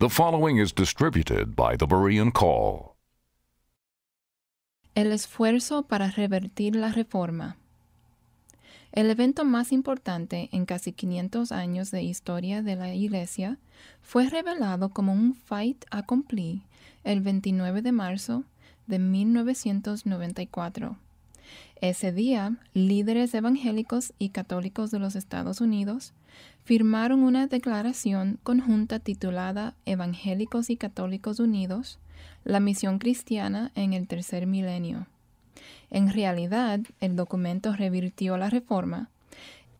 The following is distributed by the Berean Call. El esfuerzo para revertir la reforma. El evento más importante en casi 500 años de historia de la Iglesia fue revelado como un fait accompli el 29 de marzo de 1994. Ese día, líderes evangélicos y católicos de los Estados Unidos firmaron una declaración conjunta titulada Evangélicos y Católicos Unidos, la misión cristiana en el tercer milenio. En realidad, el documento revirtió la reforma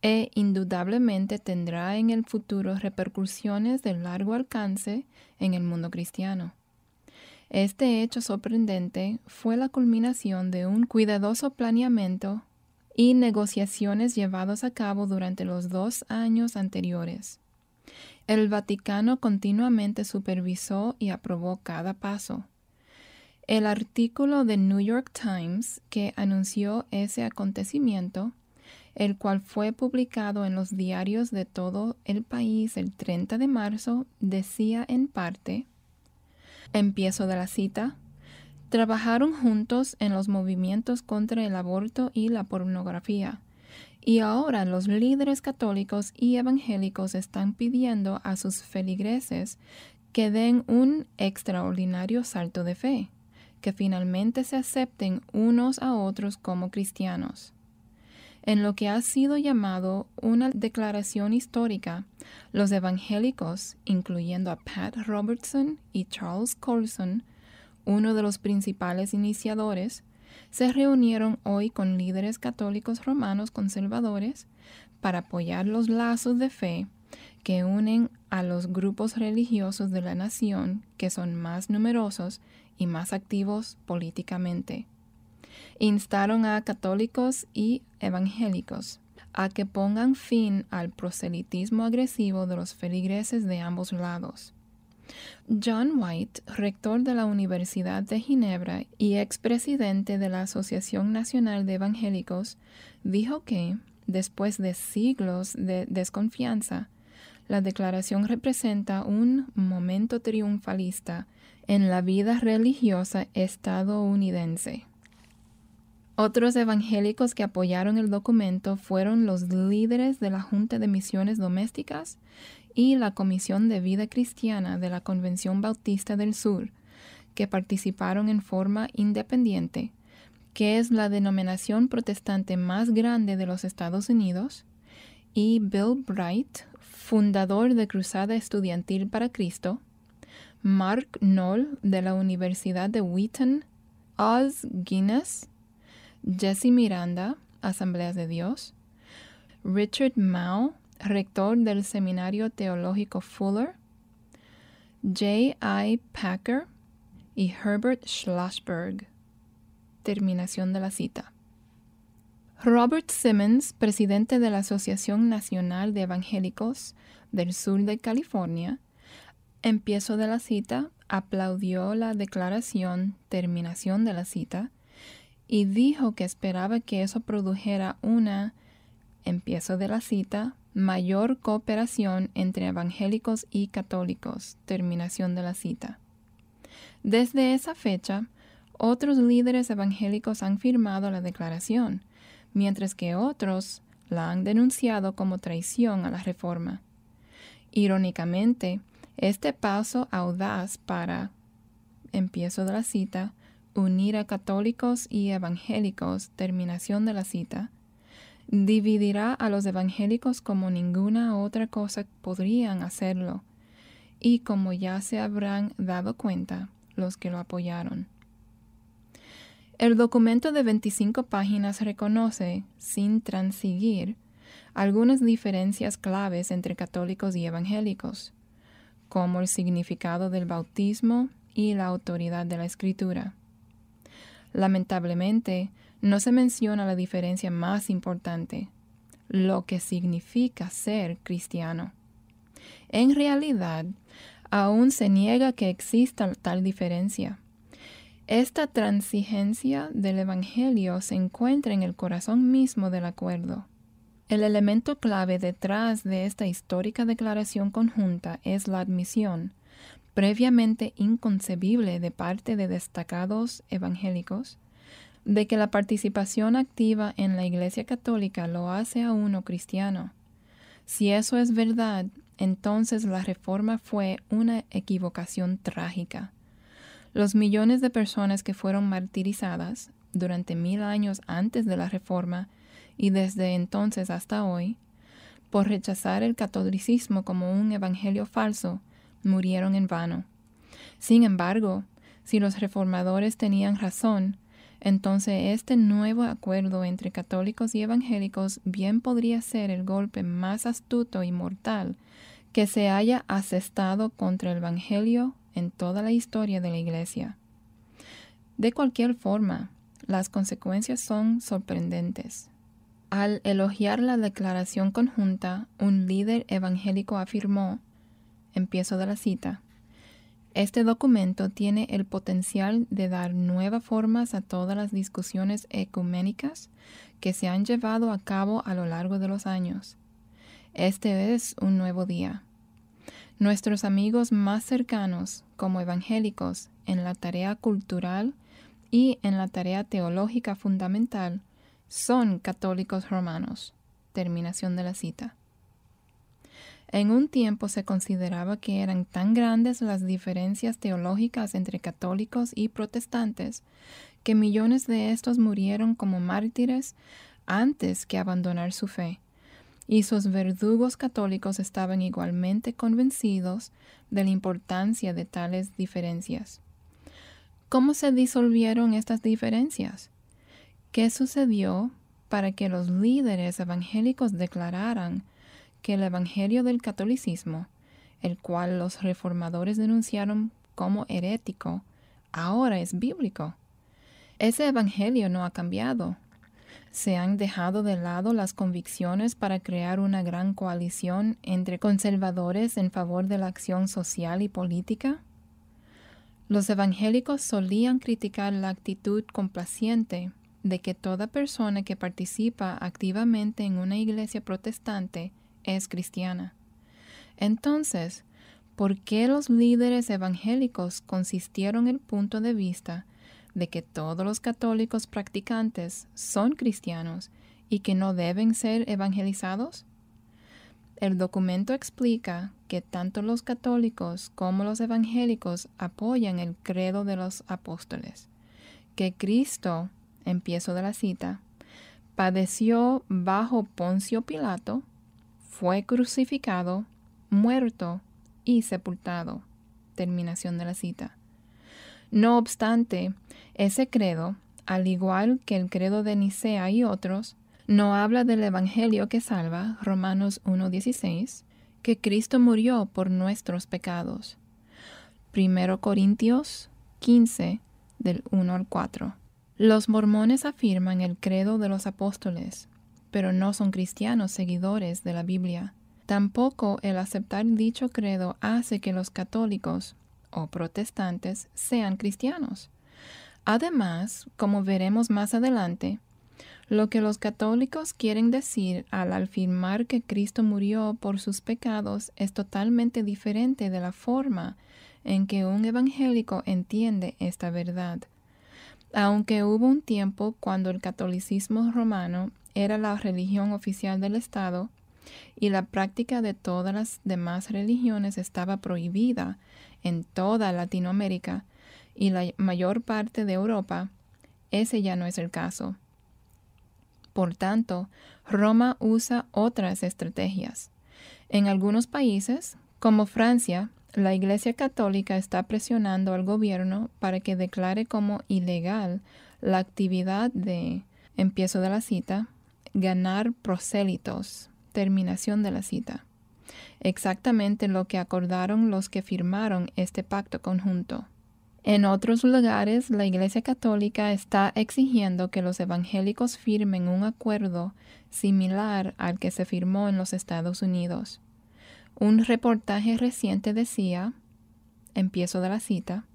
e indudablemente tendrá en el futuro repercusiones de largo alcance en el mundo cristiano. Este hecho sorprendente fue la culminación de un cuidadoso planeamiento y negociaciones llevados a cabo durante los 2 años anteriores. El Vaticano continuamente supervisó y aprobó cada paso. El artículo de New York Times que anunció ese acontecimiento, el cual fue publicado en los diarios de todo el país el 30 de marzo, decía en parte, empiezo de la cita, trabajaron juntos en los movimientos contra el aborto y la pornografía, y ahora los líderes católicos y evangélicos están pidiendo a sus feligreses que den un extraordinario salto de fe, que finalmente se acepten unos a otros como cristianos. En lo que ha sido llamado una declaración histórica, los evangélicos, incluyendo a Pat Robertson y Charles Colson, uno de los principales iniciadores, se reunieron hoy con líderes católicos romanos conservadores para apoyar los lazos de fe que unen a los grupos religiosos de la nación que son más numerosos y más activos políticamente. Instaron a católicos y evangélicos a que pongan fin al proselitismo agresivo de los feligreses de ambos lados. John White, rector de la Universidad de Ginebra y expresidente de la Asociación Nacional de Evangélicos, dijo que, después de siglos de desconfianza, la declaración representa un momento triunfalista en la vida religiosa estadounidense. Otros evangélicos que apoyaron el documento fueron los líderes de la Junta de Misiones Domésticas y la Comisión de Vida Cristiana de la Convención Bautista del Sur, que participaron en forma independiente, que es la denominación protestante más grande de los Estados Unidos, y Bill Bright, fundador de Cruzada Estudiantil para Cristo, Mark Knoll de la Universidad de Wheaton, Os Guinness, Jesse Miranda, Asambleas de Dios, Richard Mao, rector del Seminario Teológico Fuller, J.I. Packer y Herbert Schlossberg. Terminación de la cita. Robert Simmons, presidente de la Asociación Nacional de Evangélicos del Sur de California, empiezo de la cita, aplaudió la declaración, terminación de la cita, y dijo que esperaba que eso produjera una, empiezo de la cita, mayor cooperación entre evangélicos y católicos, terminación de la cita. Desde esa fecha, otros líderes evangélicos han firmado la declaración, mientras que otros la han denunciado como traición a la reforma. Irónicamente, este paso audaz para, empiezo de la cita, unir a católicos y evangélicos, terminación de la cita, dividirá a los evangélicos como ninguna otra cosa podrían hacerlo, y como ya se habrán dado cuenta los que lo apoyaron. El documento de 25 páginas reconoce, sin transigir, algunas diferencias claves entre católicos y evangélicos, como el significado del bautismo y la autoridad de la Escritura. Lamentablemente, no se menciona la diferencia más importante, lo que significa ser cristiano. En realidad, aún se niega que exista tal diferencia. Esta transigencia del Evangelio se encuentra en el corazón mismo del acuerdo. El elemento clave detrás de esta histórica declaración conjunta es la admisión, previamente inconcebible de parte de destacados evangélicos, de que la participación activa en la Iglesia Católica lo hace a uno cristiano. Si eso es verdad, entonces la Reforma fue una equivocación trágica. Los millones de personas que fueron martirizadas durante 1000 años antes de la Reforma y desde entonces hasta hoy, por rechazar el catolicismo como un evangelio falso, murieron en vano. Sin embargo, si los reformadores tenían razón, entonces este nuevo acuerdo entre católicos y evangélicos bien podría ser el golpe más astuto y mortal que se haya asestado contra el evangelio en toda la historia de la Iglesia. De cualquier forma, las consecuencias son sorprendentes. Al elogiar la declaración conjunta, un líder evangélico afirmó, empiezo de la cita, este documento tiene el potencial de dar nuevas formas a todas las discusiones ecuménicas que se han llevado a cabo a lo largo de los años. Este es un nuevo día. Nuestros amigos más cercanos, como evangélicos, en la tarea cultural y en la tarea teológica fundamental, son católicos romanos. Terminación de la cita. En un tiempo se consideraba que eran tan grandes las diferencias teológicas entre católicos y protestantes que millones de estos murieron como mártires antes que abandonar su fe, y sus verdugos católicos estaban igualmente convencidos de la importancia de tales diferencias. ¿Cómo se disolvieron estas diferencias? ¿Qué sucedió para que los líderes evangélicos declararan que el evangelio del catolicismo, el cual los reformadores denunciaron como herético, ahora es bíblico? Ese evangelio no ha cambiado. ¿Se han dejado de lado las convicciones para crear una gran coalición entre conservadores en favor de la acción social y política? Los evangélicos solían criticar la actitud complaciente de que toda persona que participa activamente en una iglesia protestante es cristiana. Entonces, ¿por qué los líderes evangélicos consistieron el punto de vista de que todos los católicos practicantes son cristianos y que no deben ser evangelizados? El documento explica que tanto los católicos como los evangélicos apoyan el credo de los apóstoles, que Cristo, empiezo de la cita, padeció bajo Poncio Pilato, fue crucificado, muerto y sepultado. Terminación de la cita. No obstante, ese credo, al igual que el credo de Nicea y otros, no habla del Evangelio que salva, Romanos 1:16, que Cristo murió por nuestros pecados. 1 Corintios 15, del 1 al 4. Los mormones afirman el credo de los apóstoles, pero no son cristianos seguidores de la Biblia. Tampoco el aceptar dicho credo hace que los católicos o protestantes sean cristianos. Además, como veremos más adelante, lo que los católicos quieren decir al afirmar que Cristo murió por sus pecados es totalmente diferente de la forma en que un evangélico entiende esta verdad. Aunque hubo un tiempo cuando el catolicismo romano era la religión oficial del Estado y la práctica de todas las demás religiones estaba prohibida en toda Latinoamérica y la mayor parte de Europa, ese ya no es el caso. Por tanto, Roma usa otras estrategias. En algunos países, como Francia, la Iglesia Católica está presionando al gobierno para que declare como ilegal la actividad de, empiezo de la cita, ganar prosélitos, terminación de la cita. Exactamente lo que acordaron los que firmaron este pacto conjunto. En otros lugares, la Iglesia Católica está exigiendo que los evangélicos firmen un acuerdo similar al que se firmó en los Estados Unidos. Un reportaje reciente decía, empiezo de la cita,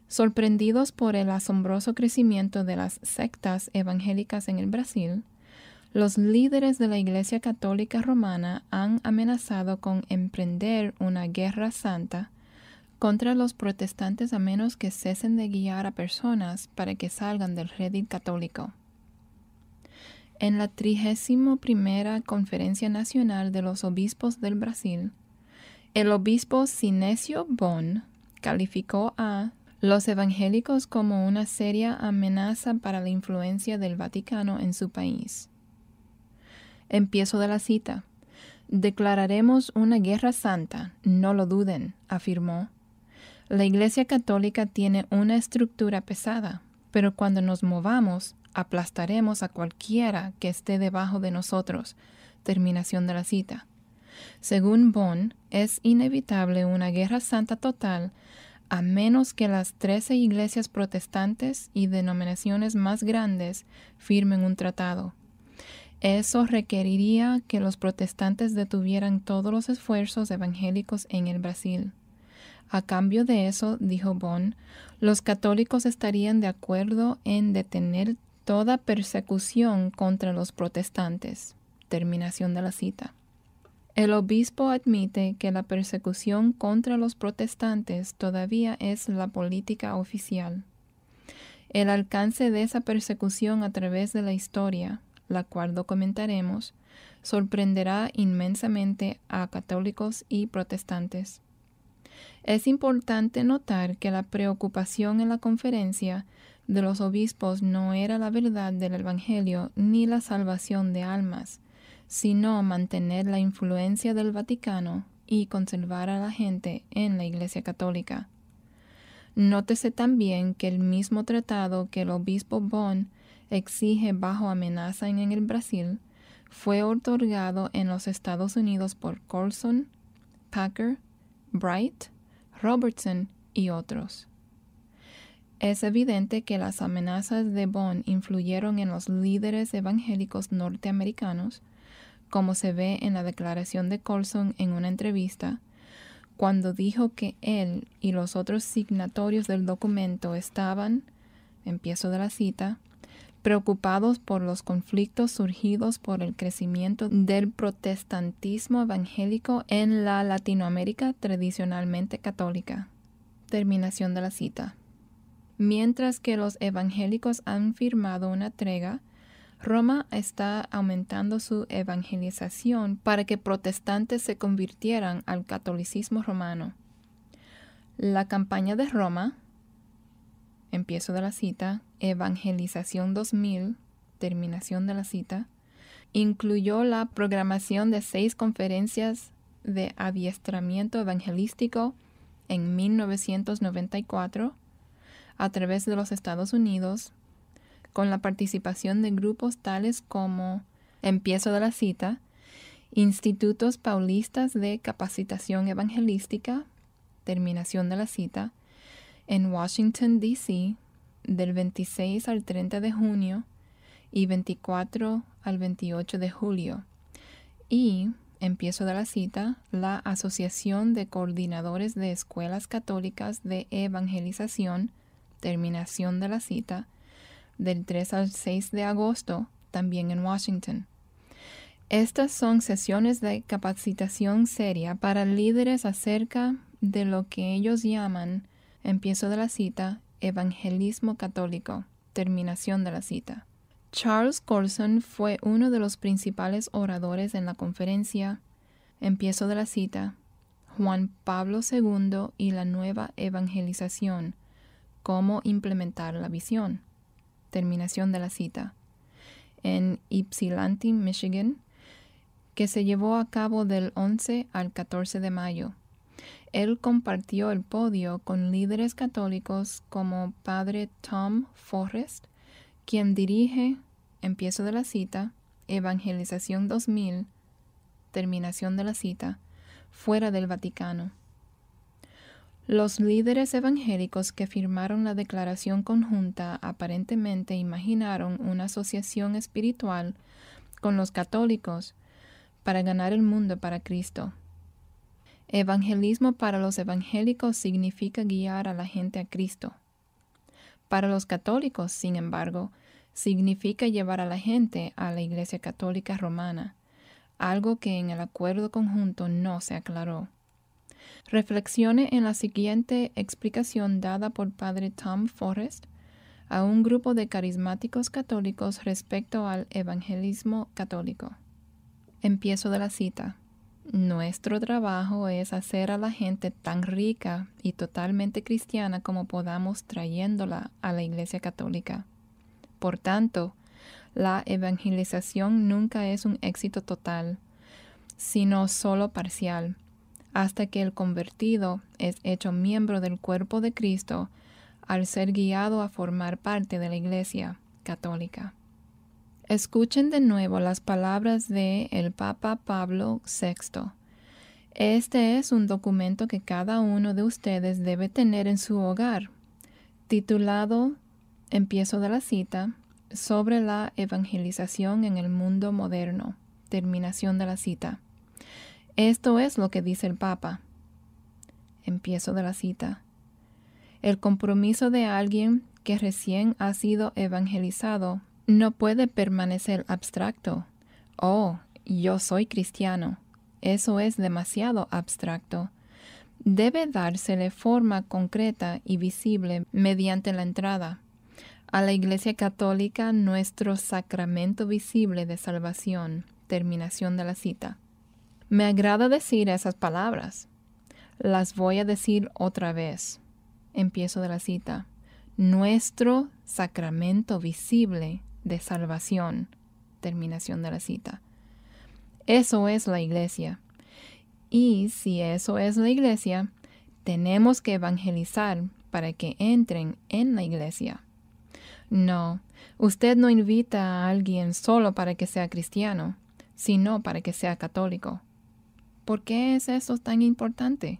sorprendidos por el asombroso crecimiento de las sectas evangélicas en el Brasil, los líderes de la Iglesia Católica Romana han amenazado con emprender una guerra santa contra los protestantes a menos que cesen de guiar a personas para que salgan del redil católico. En la 31ª Conferencia Nacional de los Obispos del Brasil, el obispo Sinesio Bon calificó a los evangélicos como una seria amenaza para la influencia del Vaticano en su país. Empiezo de la cita. Declararemos una guerra santa, no lo duden, afirmó. La Iglesia Católica tiene una estructura pesada, pero cuando nos movamos, aplastaremos a cualquiera que esté debajo de nosotros. Terminación de la cita. Según Bon, es inevitable una guerra santa total a menos que las 13 iglesias protestantes y denominaciones más grandes firmen un tratado. Eso requeriría que los protestantes detuvieran todos los esfuerzos evangélicos en el Brasil. A cambio de eso, dijo Bon, los católicos estarían de acuerdo en detener toda persecución contra los protestantes. Terminación de la cita. El obispo admite que la persecución contra los protestantes todavía es la política oficial. El alcance de esa persecución a través de la historia, la cual documentaremos, sorprenderá inmensamente a católicos y protestantes. Es importante notar que la preocupación en la conferencia de los obispos no era la verdad del Evangelio ni la salvación de almas, sino mantener la influencia del Vaticano y conservar a la gente en la Iglesia Católica. Nótese también que el mismo tratado que el obispo Bon exige bajo amenaza en el Brasil fue otorgado en los Estados Unidos por Colson, Packer, Bright, Robertson y otros. Es evidente que las amenazas de Bon influyeron en los líderes evangélicos norteamericanos, como se ve en la declaración de Colson en una entrevista, cuando dijo que él y los otros signatorios del documento estaban, empiezo de la cita, preocupados por los conflictos surgidos por el crecimiento del protestantismo evangélico en la Latinoamérica tradicionalmente católica. Terminación de la cita. Mientras que los evangélicos han firmado una tregua, Roma está aumentando su evangelización para que protestantes se convirtieran al catolicismo romano. La campaña de Roma, empiezo de la cita, Evangelización 2000, terminación de la cita, incluyó la programación de 6 conferencias de adiestramiento evangelístico en 1994 a través de los Estados Unidos, con la participación de grupos tales como, empiezo de la cita, Institutos Paulistas de Capacitación Evangelística, terminación de la cita, en Washington, D.C., del 26 al 30 de junio y 24 al 28 de julio. Y, empiezo de la cita, la Asociación de Coordinadores de Escuelas Católicas de Evangelización, terminación de la cita, del 3 al 6 de agosto, también en Washington. Estas son sesiones de capacitación seria para líderes acerca de lo que ellos llaman, empiezo de la cita, evangelismo católico, terminación de la cita. Charles Colson fue uno de los principales oradores en la conferencia, empiezo de la cita, Juan Pablo II y la nueva evangelización, cómo implementar la visión. Terminación de la cita, en Ypsilanti, Michigan, que se llevó a cabo del 11 al 14 de mayo. Él compartió el podio con líderes católicos como Padre Tom Forrest, quien dirige, empiezo de la cita, Evangelización 2000, terminación de la cita, fuera del Vaticano. Los líderes evangélicos que firmaron la declaración conjunta aparentemente imaginaron una asociación espiritual con los católicos para ganar el mundo para Cristo. Evangelismo para los evangélicos significa guiar a la gente a Cristo. Para los católicos, sin embargo, significa llevar a la gente a la Iglesia Católica Romana, algo que en el acuerdo conjunto no se aclaró. Reflexione en la siguiente explicación dada por Padre Tom Forrest a un grupo de carismáticos católicos respecto al evangelismo católico. Empiezo de la cita. Nuestro trabajo es hacer a la gente tan rica y totalmente cristiana como podamos trayéndola a la Iglesia Católica. Por tanto, la evangelización nunca es un éxito total, sino solo parcial, hasta que el convertido es hecho miembro del cuerpo de Cristo al ser guiado a formar parte de la Iglesia Católica. Escuchen de nuevo las palabras de el Papa Pablo VI. Este es un documento que cada uno de ustedes debe tener en su hogar, titulado, empiezo de la cita, sobre la evangelización en el mundo moderno. Terminación de la cita. Esto es lo que dice el Papa. Empiezo de la cita. El compromiso de alguien que recién ha sido evangelizado no puede permanecer abstracto. Oh, yo soy cristiano. Eso es demasiado abstracto. Debe dársele forma concreta y visible mediante la entrada a la Iglesia Católica, nuestro sacramento visible de salvación. Terminación de la cita. Me agrada decir esas palabras. Las voy a decir otra vez. Empiezo de la cita. Nuestro sacramento visible de salvación. Terminación de la cita. Eso es la Iglesia. Y si eso es la Iglesia, tenemos que evangelizar para que entren en la Iglesia. No, usted no invita a alguien solo para que sea cristiano, sino para que sea católico. ¿Por qué es eso tan importante?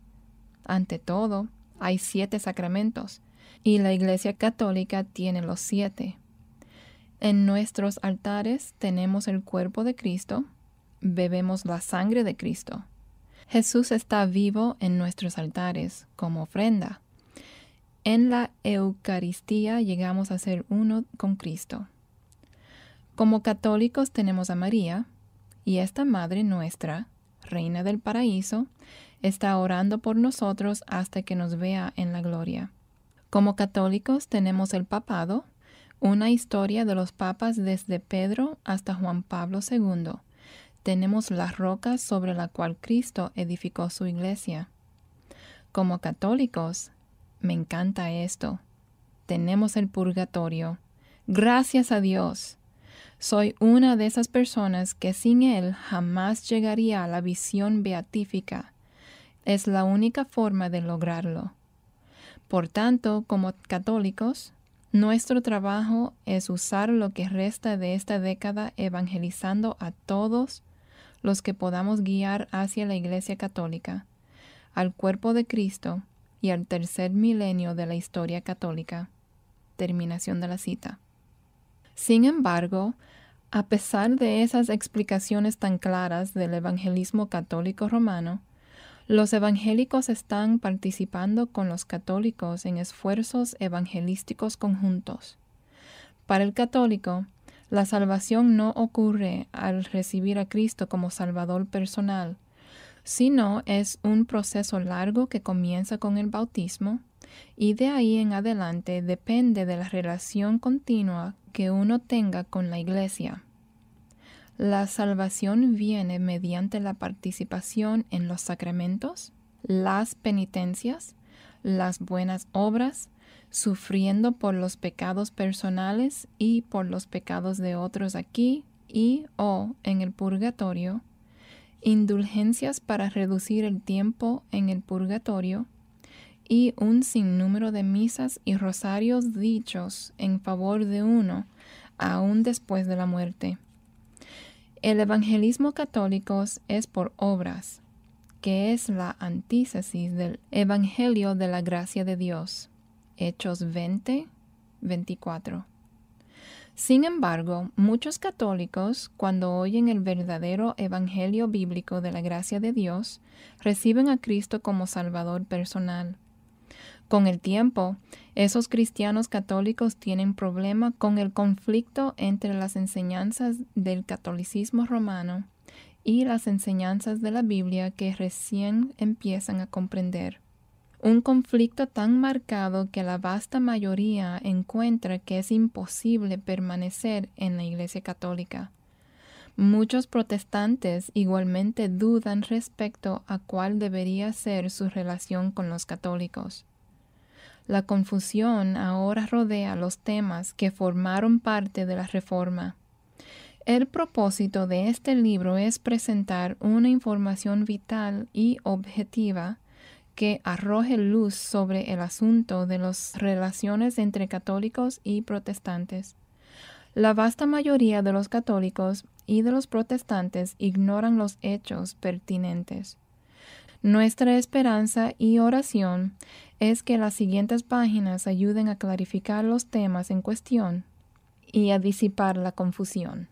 Ante todo, hay 7 sacramentos, y la Iglesia Católica tiene los 7. En nuestros altares tenemos el cuerpo de Cristo, bebemos la sangre de Cristo. Jesús está vivo en nuestros altares como ofrenda. En la Eucaristía llegamos a ser uno con Cristo. Como católicos tenemos a María, y esta Madre nuestra, Reina del Paraíso, está orando por nosotros hasta que nos vea en la gloria. Como católicos tenemos el papado, una historia de los papas desde Pedro hasta Juan Pablo II. Tenemos la roca sobre la cual Cristo edificó su iglesia. Como católicos, me encanta esto. Tenemos el purgatorio. Gracias a Dios. Soy una de esas personas que sin Él jamás llegaría a la visión beatífica. Es la única forma de lograrlo. Por tanto, como católicos, nuestro trabajo es usar lo que resta de esta década evangelizando a todos los que podamos guiar hacia la Iglesia Católica, al cuerpo de Cristo y al tercer milenio de la historia católica. Terminación de la cita. Sin embargo, a pesar de esas explicaciones tan claras del evangelismo católico romano, los evangélicos están participando con los católicos en esfuerzos evangelísticos conjuntos. Para el católico, la salvación no ocurre al recibir a Cristo como Salvador personal, sino es un proceso largo que comienza con el bautismo y de ahí en adelante depende de la relación continua que uno tenga con la Iglesia. La salvación viene mediante la participación en los sacramentos, las penitencias, las buenas obras, sufriendo por los pecados personales y por los pecados de otros aquí y o en el purgatorio, indulgencias para reducir el tiempo en el purgatorio y un sinnúmero de misas y rosarios dichos en favor de uno aún después de la muerte. El evangelismo católico es por obras, que es la antítesis del Evangelio de la gracia de Dios. Hechos 20, 24. Sin embargo, muchos católicos, cuando oyen el verdadero evangelio bíblico de la gracia de Dios, reciben a Cristo como Salvador personal. Con el tiempo, esos cristianos católicos tienen problema con el conflicto entre las enseñanzas del catolicismo romano y las enseñanzas de la Biblia que recién empiezan a comprender. Un conflicto tan marcado que la vasta mayoría encuentra que es imposible permanecer en la Iglesia Católica. Muchos protestantes igualmente dudan respecto a cuál debería ser su relación con los católicos. La confusión ahora rodea los temas que formaron parte de la Reforma. El propósito de este libro es presentar una información vital y objetiva que arroje luz sobre el asunto de las relaciones entre católicos y protestantes. La vasta mayoría de los católicos y de los protestantes ignoran los hechos pertinentes. Nuestra esperanza y oración es que las siguientes páginas ayuden a clarificar los temas en cuestión y a disipar la confusión.